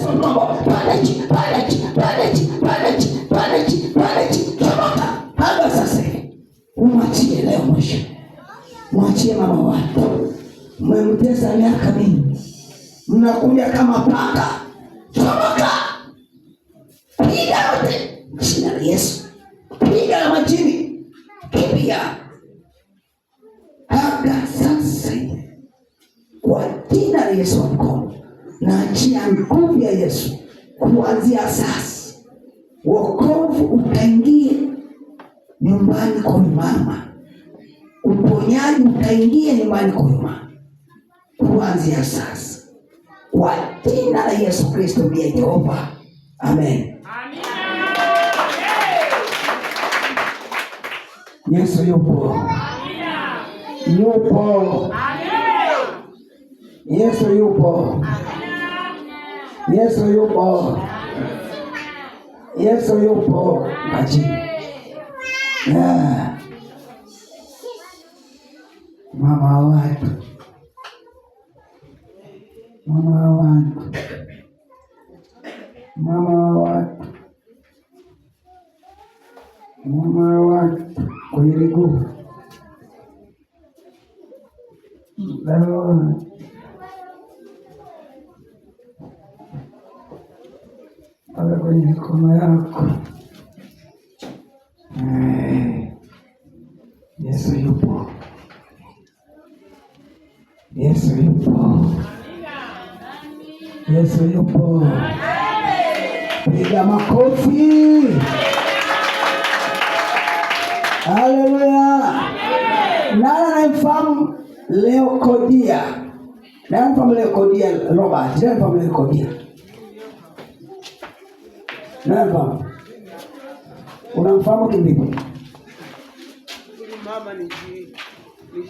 Yesu mambo. Panachi. Chomoka. Hata sasa. Umwachie leo mwisho. Mwachie mama watu. Mmemtesa miaka mingi. Mnakuja kama paka. Chomoka. Piga yote. Jina la Yesu. Piga na majini. Kimbia. Hata sasa. Kwa jina la Yesu mkono. Naachia nguvu ya Yesu. Kuanzia sasa. Wokovu utaingia nyumbani kwa mama. Uponyaji utaingia nyumbani kwa mama. Kuanzia sasa. Kwa jina la Yesu Kristo ndiye Jehova. Amen. Yesu yupo. Yupo. Yesu yupo. Yesu yupo. Yesu yupo. Yeah. Mama watu. Mama watu. Mama watu. Mama watu. Kwenye miguu. Leo. Pale kwenye mikono yako. Yesu yupo. Yesu yupo. Yesu yupo. Piga makofi. Haleluya. Nani anamfahamu Leokodia? Nani anamfahamu Leokodia Robert? Nani anamfahamu Leokodia? Nani? Unamfahamu kivipi? Mama ni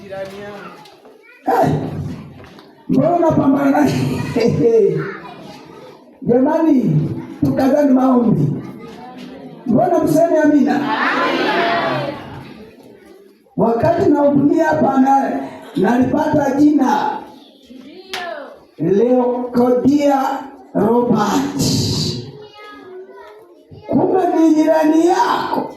jirani yangu. Mbona unapambana naye? Jamani, tukazani maombi. Mbona mseme amina? Amina. Wakati nahudumia hapa nalipata jina Leokodia Robert. Kumbe ni jirani yako.